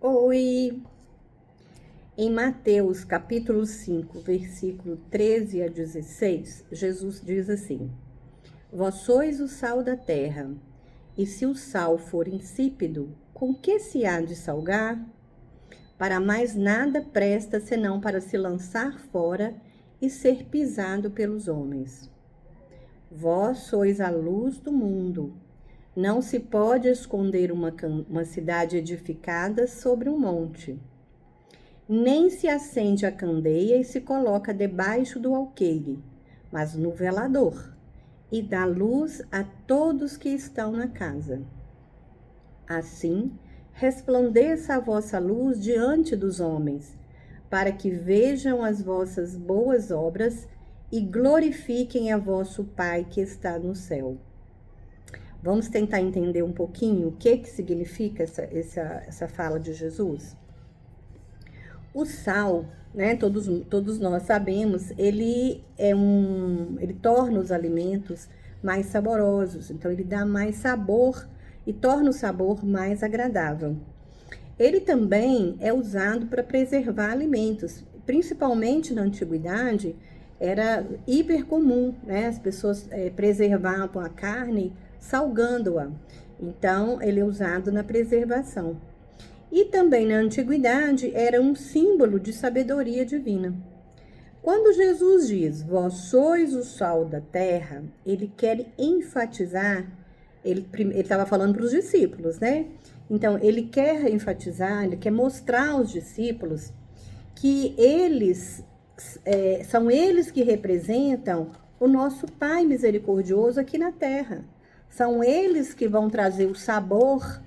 Oi! Em Mateus capítulo 5, versículo 13 a 16, Jesus diz assim: Vós sois o sal da terra, e se o sal for insípido, com que se há de salgar? Para mais nada presta senão para se lançar fora e ser pisado pelos homens. Vós sois a luz do mundo. Não se pode esconder uma cidade edificada sobre um monte. Nem se acende a candeia e se coloca debaixo do alqueire, mas no velador, e dá luz a todos que estão na casa. Assim, resplandeça a vossa luz diante dos homens, para que vejam as vossas boas obras e glorifiquem a vosso Pai que está no céu. Vamos tentar entender um pouquinho o que significa essa fala de Jesus? O sal, né, todos nós sabemos, ele torna os alimentos mais saborosos, então ele dá mais sabor e torna o sabor mais agradável. Ele também é usado para preservar alimentos, principalmente na antiguidade, era hiper comum, né? As pessoas preservavam a carne salgando-a, então ele é usado na preservação. E também na antiguidade era um símbolo de sabedoria divina. Quando Jesus diz, vós sois o sal da terra, ele quer enfatizar, ele estava falando para os discípulos, né? Então, ele quer enfatizar, ele quer mostrar aos discípulos que são eles que representam o nosso Pai misericordioso aqui na terra. São eles que vão trazer o sabor,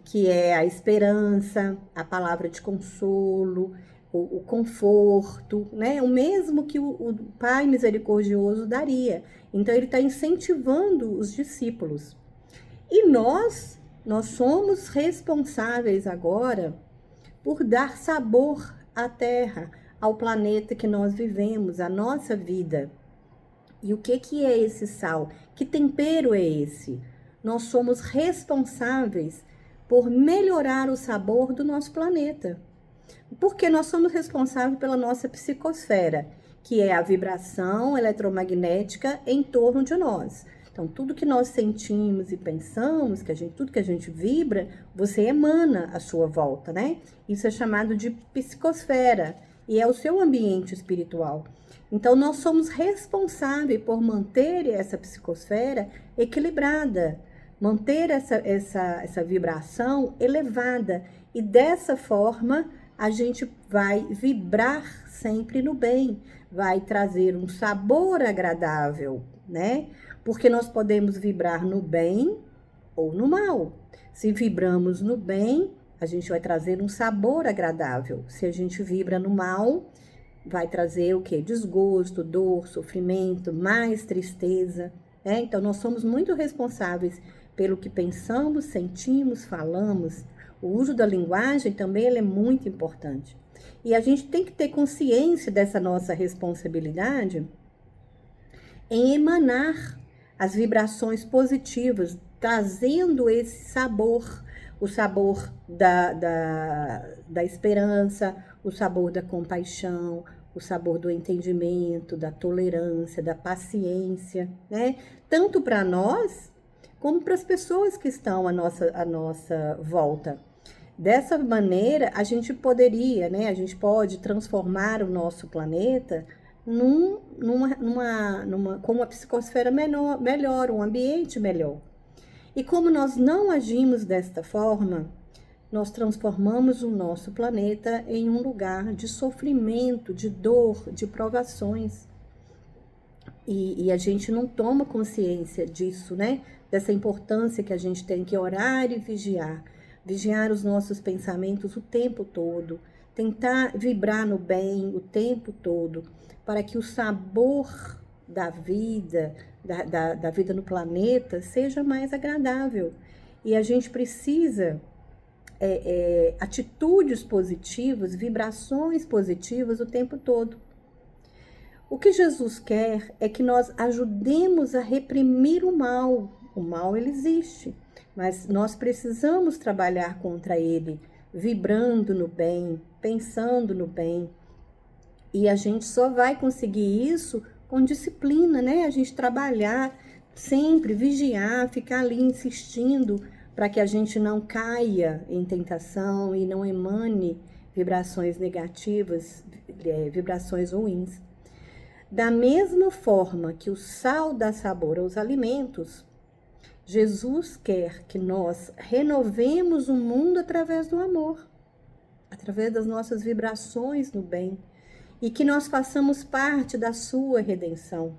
que é a esperança, a palavra de consolo, o conforto, né? O mesmo que o Pai misericordioso daria. Então, ele está incentivando os discípulos. E nós somos responsáveis agora por dar sabor à terra, ao planeta que nós vivemos, à nossa vida. E o que é esse sal? Que tempero é esse? Nós somos responsáveis por melhorar o sabor do nosso planeta. Porque nós somos responsáveis pela nossa psicosfera, que é a vibração eletromagnética em torno de nós. Então, tudo que nós sentimos e pensamos, tudo que a gente vibra, você emana à sua volta, né? Isso é chamado de psicosfera e é o seu ambiente espiritual. Então, nós somos responsáveis por manter essa psicosfera equilibrada, manter essa vibração elevada. E dessa forma, a gente vai vibrar sempre no bem, vai trazer um sabor agradável, né? Porque nós podemos vibrar no bem ou no mal. Se vibramos no bem, a gente vai trazer um sabor agradável. Se a gente vibra no mal, vai trazer o quê? Desgosto, dor, sofrimento, mais tristeza. Então, nós somos muito responsáveis pelo que pensamos, sentimos, falamos. O uso da linguagem também ele é muito importante. E a gente tem que ter consciência dessa nossa responsabilidade em emanar as vibrações positivas, trazendo esse sabor, o sabor da esperança, o sabor da compaixão, o sabor do entendimento, da tolerância, da paciência, né? Tanto para nós, como para as pessoas que estão à nossa volta. Dessa maneira, a gente poderia, né? A gente pode transformar o nosso planeta com uma psicosfera melhor, um ambiente melhor. E como nós não agimos desta forma, nós transformamos o nosso planeta em um lugar de sofrimento, de dor, de provações. E a gente não toma consciência disso, né? Dessa importância que a gente tem que orar e vigiar. Vigiar os nossos pensamentos o tempo todo. Tentar vibrar no bem o tempo todo. Para que o sabor da vida, da vida no planeta, seja mais agradável. E a gente precisa atitudes positivas, vibrações positivas o tempo todo. O que Jesus quer é que nós ajudemos a reprimir o mal. O mal, ele existe, mas nós precisamos trabalhar contra ele, vibrando no bem, pensando no bem. E a gente só vai conseguir isso com disciplina, né? A gente trabalhar sempre, vigiar, ficar ali insistindo para que a gente não caia em tentação e não emane vibrações negativas, vibrações ruins. Da mesma forma que o sal dá sabor aos alimentos, Jesus quer que nós renovemos o mundo através do amor, através das nossas vibrações no bem, e que nós façamos parte da sua redenção.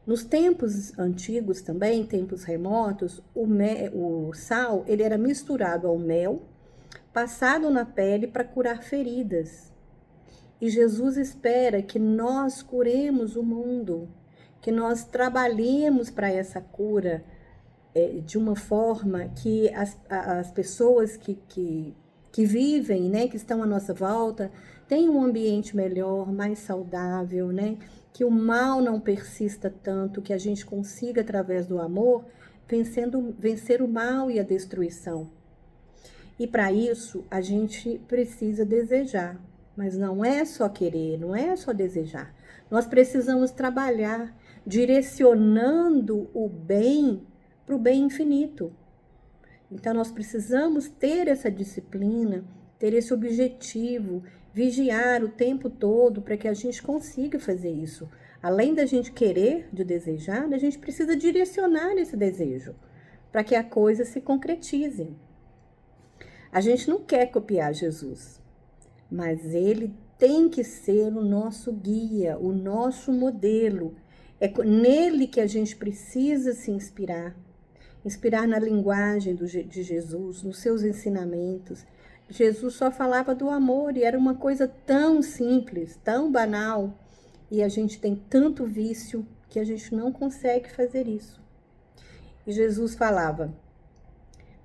Nos tempos antigos também, tempos remotos, o sal ele era misturado ao mel, passado na pele para curar feridas. E Jesus espera que nós curemos o mundo, que nós trabalhemos para essa cura de uma forma que as pessoas que vivem, né, que estão à nossa volta, tenham um ambiente melhor, mais saudável, né? Que o mal não persista tanto, que a gente consiga, através do amor, vencer o mal e a destruição. E para isso, a gente precisa desejar, mas não é só querer, não é só desejar. Nós precisamos trabalhar, direcionando o bem para o bem infinito. Então, nós precisamos ter essa disciplina, ter esse objetivo, vigiar o tempo todo para que a gente consiga fazer isso. Além da gente querer, de desejar, a gente precisa direcionar esse desejo para que a coisa se concretize. A gente não quer copiar Jesus, mas ele tem que ser o nosso guia, o nosso modelo. É nele que a gente precisa se inspirar na linguagem de Jesus, nos seus ensinamentos. Jesus só falava do amor e era uma coisa tão simples, tão banal, e a gente tem tanto vício que a gente não consegue fazer isso. E Jesus falava: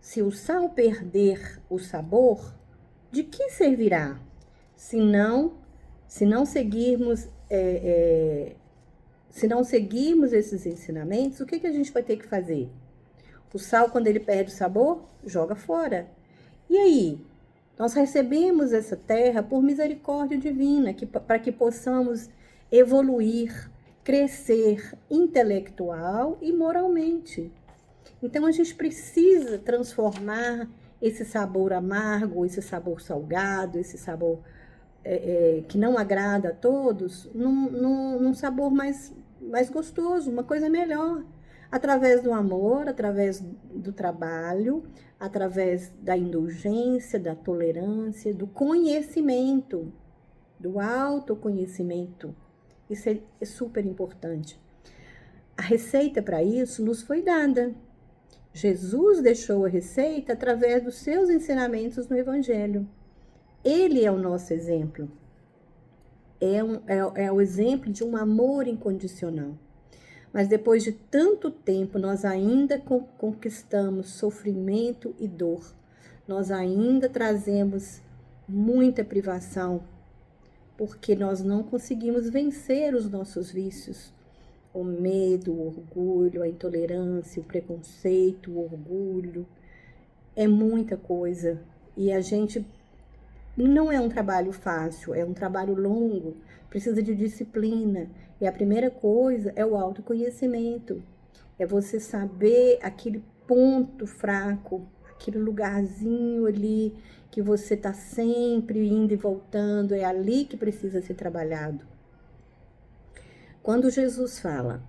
se o sal perder o sabor, de que servirá? Se não seguirmos esses ensinamentos, o que a gente vai ter que fazer? O sal, quando ele perde o sabor, joga fora. E aí? Nós recebemos essa terra por misericórdia divina, para que possamos evoluir, crescer intelectual e moralmente. Então, a gente precisa transformar esse sabor amargo, esse sabor salgado, esse sabor que não agrada a todos, num sabor mais gostoso, uma coisa melhor. Através do amor, através do trabalho, através da indulgência, da tolerância, do conhecimento, do autoconhecimento. Isso é super importante. A receita para isso nos foi dada. Jesus deixou a receita através dos seus ensinamentos no Evangelho. Ele é o nosso exemplo. É o exemplo de um amor incondicional. Mas depois de tanto tempo, nós ainda conquistamos sofrimento e dor. Nós ainda trazemos muita privação, porque nós não conseguimos vencer os nossos vícios. O medo, o orgulho, a intolerância, o preconceito, o orgulho. É muita coisa. E a gente não é um trabalho fácil, é um trabalho longo, precisa de disciplina. E a primeira coisa é o autoconhecimento. É você saber aquele ponto fraco, aquele lugarzinho ali que você está sempre indo e voltando. É ali que precisa ser trabalhado. Quando Jesus fala: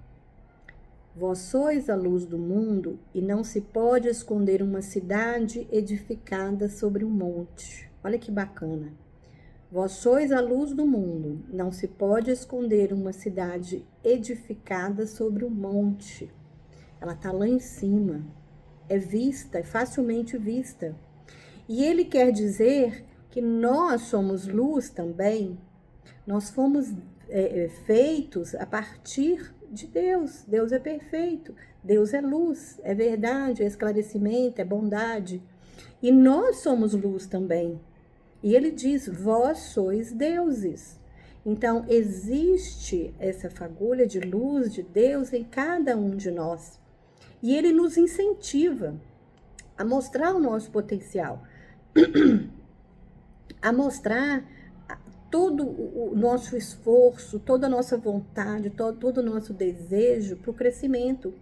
vós sois a luz do mundo e não se pode esconder uma cidade edificada sobre um monte. Olha que bacana. Vós sois a luz do mundo, não se pode esconder uma cidade edificada sobre um monte. Ela está lá em cima, é vista, é facilmente vista. E ele quer dizer que nós somos luz também, nós fomos feitos a partir de Deus. Deus é perfeito, Deus é luz, é verdade, é esclarecimento, é bondade. E nós somos luz também. E ele diz: vós sois deuses. Então, existe essa fagulha de luz de Deus em cada um de nós. E ele nos incentiva a mostrar o nosso potencial, a mostrar todo o nosso esforço, toda a nossa vontade, todo o nosso desejo para o crescimento.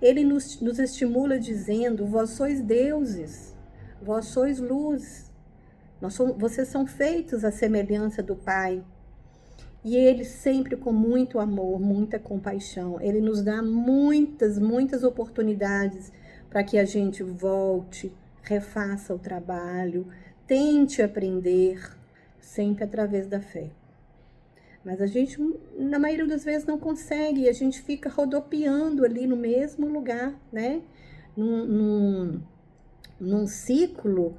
Ele nos estimula dizendo: vós sois deuses, vós sois luz, vocês são feitos à semelhança do Pai. E ele sempre com muito amor, muita compaixão, ele nos dá muitas oportunidades para que a gente volte, refaça o trabalho, tente aprender, sempre através da fé. Mas a gente, na maioria das vezes, não consegue, e a gente fica rodopiando ali no mesmo lugar, né? Num ciclo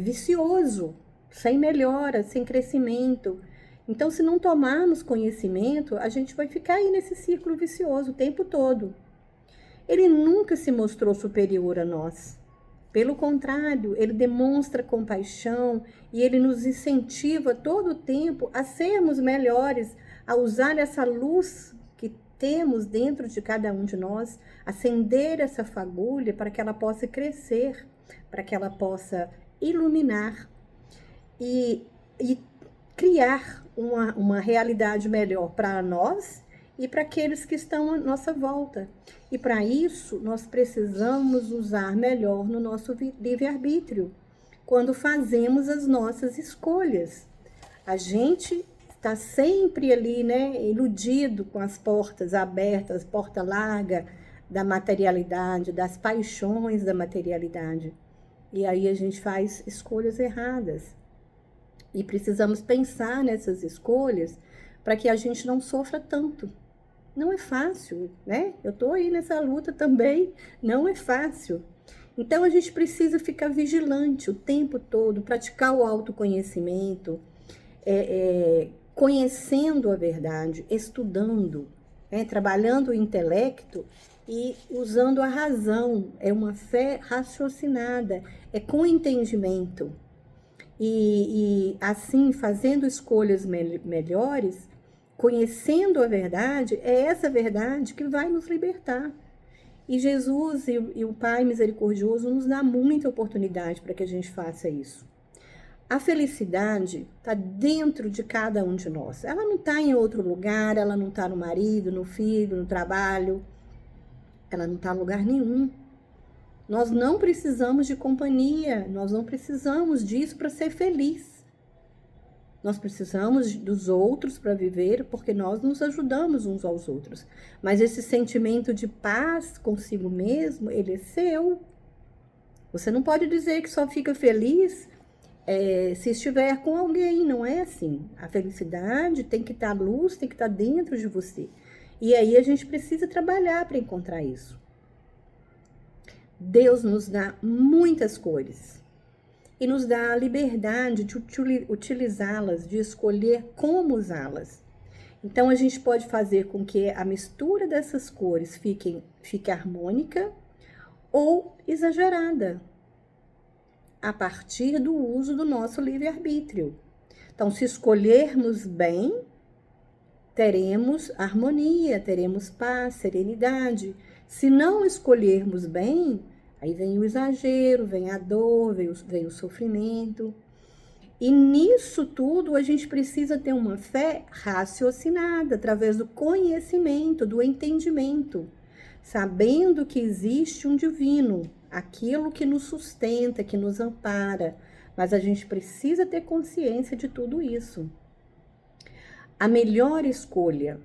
vicioso, sem melhora, sem crescimento. Então, se não tomarmos conhecimento, a gente vai ficar aí nesse ciclo vicioso o tempo todo. Ele nunca se mostrou superior a nós. Pelo contrário, ele demonstra compaixão e ele nos incentiva todo o tempo a sermos melhores, a usar essa luz que temos dentro de cada um de nós, acender essa fagulha para que ela possa crescer, para que ela possa iluminar e criar uma realidade melhor para nós e para aqueles que estão à nossa volta. E para isso, nós precisamos usar melhor no nosso livre-arbítrio, quando fazemos as nossas escolhas. A gente está sempre ali, né, iludido com as portas abertas, porta larga da materialidade, das paixões da materialidade. E aí a gente faz escolhas erradas. E precisamos pensar nessas escolhas para que a gente não sofra tanto. Não é fácil, né? Eu estou aí nessa luta também, não é fácil. Então, a gente precisa ficar vigilante o tempo todo, praticar o autoconhecimento, conhecendo a verdade, estudando, trabalhando o intelecto e usando a razão. É uma fé raciocinada, é com entendimento. E assim, fazendo escolhas melhores, conhecendo a verdade, é essa verdade que vai nos libertar. E Jesus e o Pai misericordioso nos dá muita oportunidade para que a gente faça isso. A felicidade está dentro de cada um de nós. Ela não está em outro lugar, ela não está no marido, no filho, no trabalho. Ela não está em lugar nenhum. Nós não precisamos de companhia, nós não precisamos disso para ser feliz. Nós precisamos dos outros para viver, porque nós nos ajudamos uns aos outros. Mas esse sentimento de paz consigo mesmo, ele é seu. Você não pode dizer que só fica feliz se estiver com alguém, não é assim. A felicidade tem que estar, a luz tem que estar dentro de você. E aí a gente precisa trabalhar para encontrar isso. Deus nos dá muitas cores. E nos dá a liberdade de utilizá-las, de escolher como usá-las. Então, a gente pode fazer com que a mistura dessas cores fique harmônica ou exagerada, a partir do uso do nosso livre-arbítrio. Então, se escolhermos bem, teremos harmonia, teremos paz, serenidade. Se não escolhermos bem, aí vem o exagero, vem a dor, vem o sofrimento. E nisso tudo a gente precisa ter uma fé raciocinada, através do conhecimento, do entendimento, sabendo que existe um divino, aquilo que nos sustenta, que nos ampara. Mas a gente precisa ter consciência de tudo isso. A melhor escolha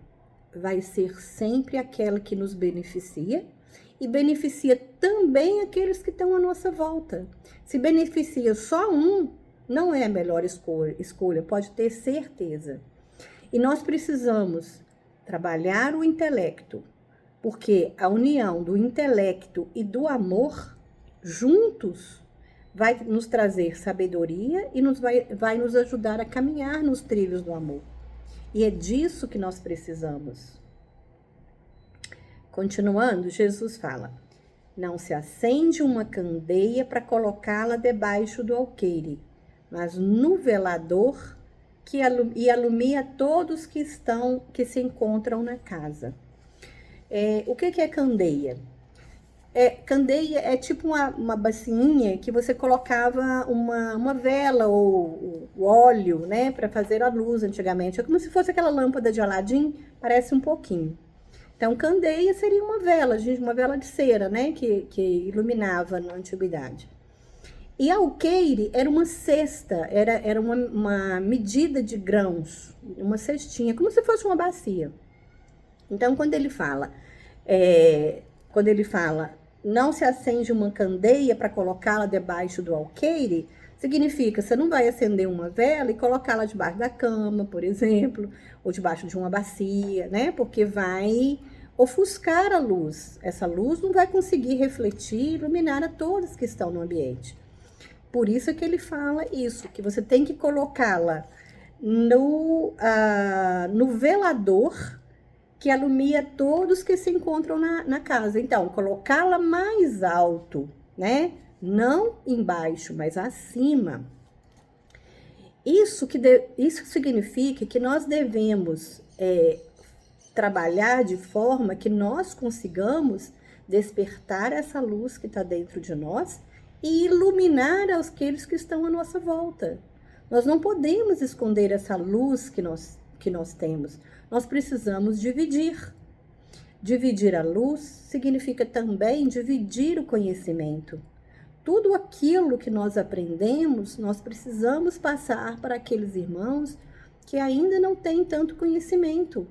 vai ser sempre aquela que nos beneficia, e beneficia também aqueles que estão à nossa volta. Se beneficia só um, não é a melhor escolha, pode ter certeza. E nós precisamos trabalhar o intelecto, porque a união do intelecto e do amor, juntos, vai nos trazer sabedoria e vai nos ajudar a caminhar nos trilhos do amor. E é disso que nós precisamos. Continuando, Jesus fala: não se acende uma candeia para colocá-la debaixo do alqueire, mas no velador e alumia todos que se encontram na casa. O que é candeia? Candeia é tipo uma bacinha que você colocava uma vela ou o óleo, né, para fazer a luz antigamente. É como se fosse aquela lâmpada de Aladim, parece um pouquinho. Então, candeia seria uma vela, gente, uma vela de cera, né, que iluminava na antiguidade. E alqueire era uma cesta, era uma medida de grãos, uma cestinha, como se fosse uma bacia. Então, quando ele fala, não se acende uma candeia para colocá-la debaixo do alqueire, significa, você não vai acender uma vela e colocá-la debaixo da cama, por exemplo, ou debaixo de uma bacia, né? Porque vai ofuscar a luz. Essa luz não vai conseguir refletir e iluminar a todos que estão no ambiente. Por isso é que ele fala isso, que você tem que colocá-la no velador que alumia todos que se encontram na casa. Então, colocá-la mais alto, né? Não embaixo, mas acima. Isso significa que nós devemos trabalhar de forma que nós consigamos despertar essa luz que está dentro de nós e iluminar aqueles que estão à nossa volta. Nós não podemos esconder essa luz que nós temos. Nós precisamos dividir. Dividir a luz significa também dividir o conhecimento. Tudo aquilo que nós aprendemos, nós precisamos passar para aqueles irmãos que ainda não têm tanto conhecimento.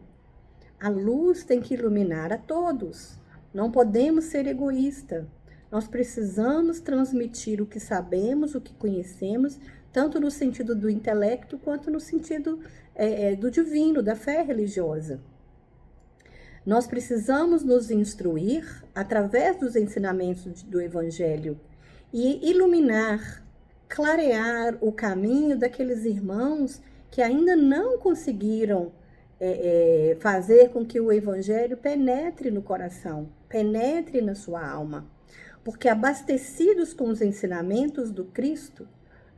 A luz tem que iluminar a todos. Não podemos ser egoístas. Nós precisamos transmitir o que sabemos, o que conhecemos, tanto no sentido do intelecto, quanto no sentido do divino, da fé religiosa. Nós precisamos nos instruir através dos ensinamentos do Evangelho e iluminar, clarear o caminho daqueles irmãos que ainda não conseguiram fazer com que o Evangelho penetre no coração, penetre na sua alma. Porque abastecidos com os ensinamentos do Cristo,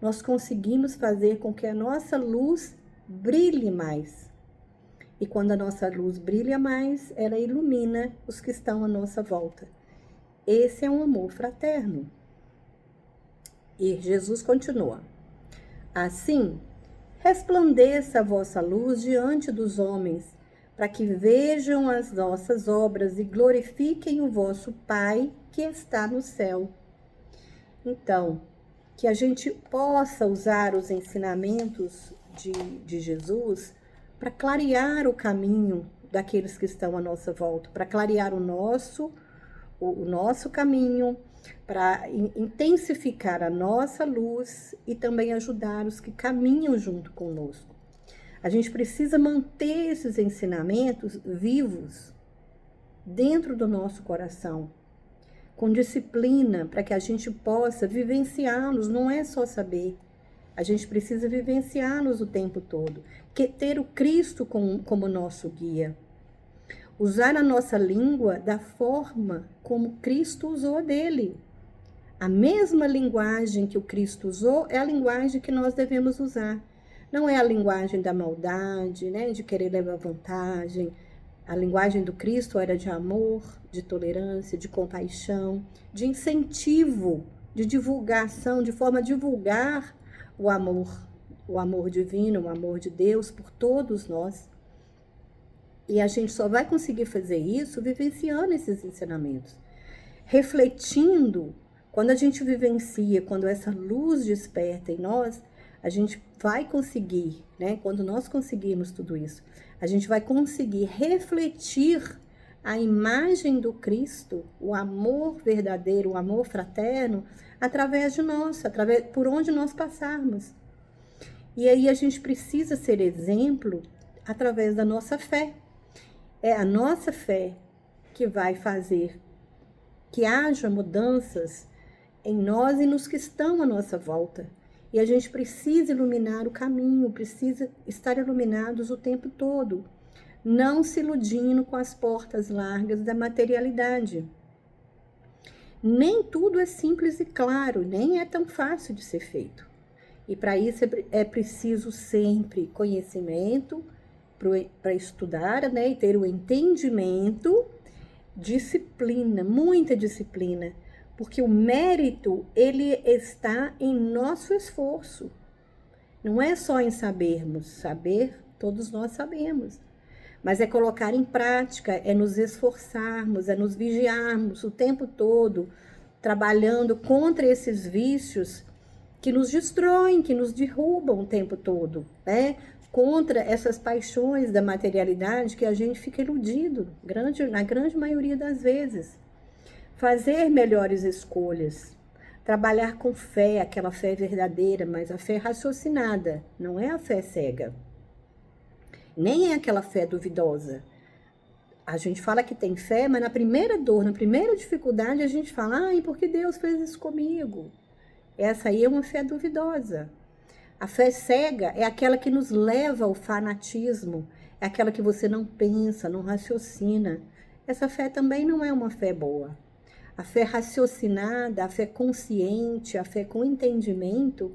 nós conseguimos fazer com que a nossa luz brilhe mais. E quando a nossa luz brilha mais, ela ilumina os que estão à nossa volta. Esse é um amor fraterno. E Jesus continua. Assim, resplandeça a vossa luz diante dos homens, para que vejam as nossas obras e glorifiquem o vosso Pai que está no céu. Então, que a gente possa usar os ensinamentos de Jesus para clarear o caminho daqueles que estão à nossa volta, para clarear o nosso caminho, para intensificar a nossa luz e também ajudar os que caminham junto conosco. A gente precisa manter esses ensinamentos vivos dentro do nosso coração, com disciplina, para que a gente possa vivenciá-los, não é só saber. A gente precisa vivenciá-los o tempo todo, ter o Cristo como nosso guia. Usar a nossa língua da forma como Cristo usou dele. A mesma linguagem que o Cristo usou é a linguagem que nós devemos usar. Não é a linguagem da maldade, né, de querer levar vantagem. A linguagem do Cristo era de amor, de tolerância, de compaixão, de incentivo, de divulgação, de forma a divulgar o amor divino, o amor de Deus por todos nós. E a gente só vai conseguir fazer isso vivenciando esses ensinamentos, refletindo. Quando a gente vivencia, quando essa luz desperta em nós, a gente vai conseguir, né? Quando nós conseguirmos tudo isso, a gente vai conseguir refletir a imagem do Cristo, o amor verdadeiro, o amor fraterno, através de nós, por onde nós passarmos. E aí a gente precisa ser exemplo através da nossa fé. É a nossa fé que vai fazer que haja mudanças em nós e nos que estão à nossa volta. E a gente precisa iluminar o caminho, precisa estar iluminados o tempo todo, não se iludindo com as portas largas da materialidade. Nem tudo é simples e claro, nem é tão fácil de ser feito. E para isso é preciso sempre conhecimento, para estudar, né, e ter o entendimento disciplina, muita disciplina, porque o mérito, ele está em nosso esforço. Não é só em sabermos, saber, todos nós sabemos, mas é colocar em prática, é nos esforçarmos, é nos vigiarmos o tempo todo, trabalhando contra esses vícios que nos destroem, que nos derrubam o tempo todo, né? Contra essas paixões da materialidade que a gente fica iludido, na grande maioria das vezes. Fazer melhores escolhas, trabalhar com fé, aquela fé verdadeira, mas a fé raciocinada, não é a fé cega, nem é aquela fé duvidosa. A gente fala que tem fé, mas na primeira dor, na primeira dificuldade, a gente fala, ai, por que Deus fez isso comigo? Essa aí é uma fé duvidosa. A fé cega é aquela que nos leva ao fanatismo, é aquela que você não pensa, não raciocina. Essa fé também não é uma fé boa. A fé raciocinada, a fé consciente, a fé com entendimento,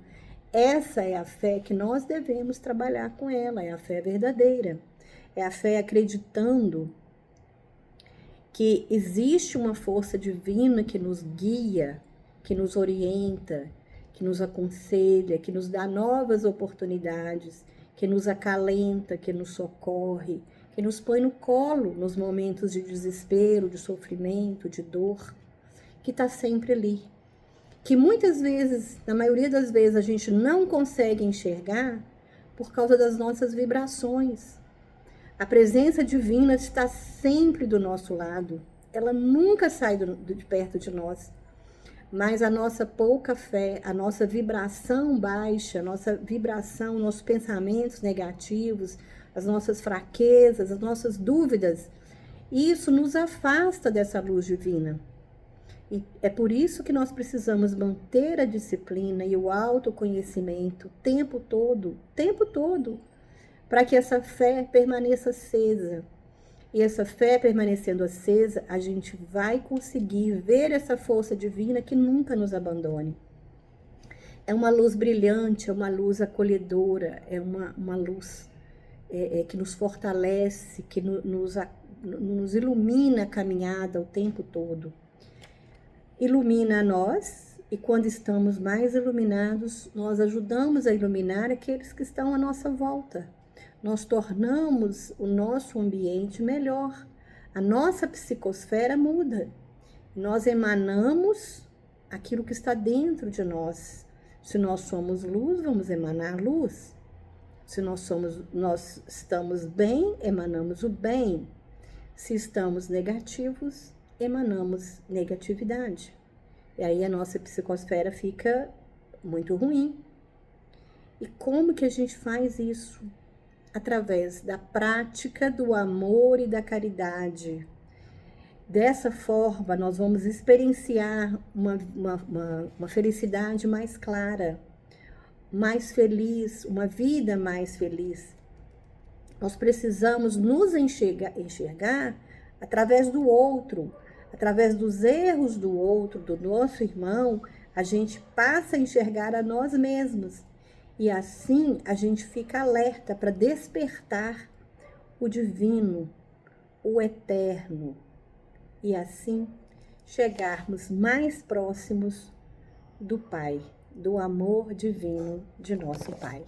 essa é a fé que nós devemos trabalhar com ela, é a fé verdadeira. É a fé acreditando que existe uma força divina que nos guia, que nos orienta, que nos aconselha, que nos dá novas oportunidades, que nos acalenta, que nos socorre, que nos põe no colo nos momentos de desespero, de sofrimento, de dor, que está sempre ali. Que muitas vezes, na maioria das vezes, a gente não consegue enxergar por causa das nossas vibrações. A presença divina está sempre do nosso lado. Ela nunca sai de perto de nós. Mas a nossa pouca fé, a nossa vibração baixa, a nossa vibração, nossos pensamentos negativos, as nossas fraquezas, as nossas dúvidas, isso nos afasta dessa luz divina. E é por isso que nós precisamos manter a disciplina e o autoconhecimento o tempo todo, para que essa fé permaneça acesa. E essa fé permanecendo acesa, a gente vai conseguir ver essa força divina que nunca nos abandone. É uma luz brilhante, é uma luz acolhedora, é uma luz que nos fortalece, que nos ilumina a caminhada o tempo todo. Ilumina a nós, e quando estamos mais iluminados, nós ajudamos a iluminar aqueles que estão à nossa volta. Nós tornamos o nosso ambiente melhor. A nossa psicosfera muda. Nós emanamos aquilo que está dentro de nós. Se nós somos luz, vamos emanar luz. Se nós estamos bem, emanamos o bem. Se estamos negativos, emanamos negatividade. E aí a nossa psicosfera fica muito ruim. E como que a gente faz isso? Através da prática do amor e da caridade. Dessa forma, nós vamos experienciar uma felicidade mais clara, mais feliz, uma vida mais feliz. Nós precisamos nos enxergar através do outro, através dos erros do outro, do nosso irmão, a gente passa a enxergar a nós mesmos. E assim a gente fica alerta para despertar o divino, o eterno. E assim chegarmos mais próximos do Pai, do amor divino de nosso Pai.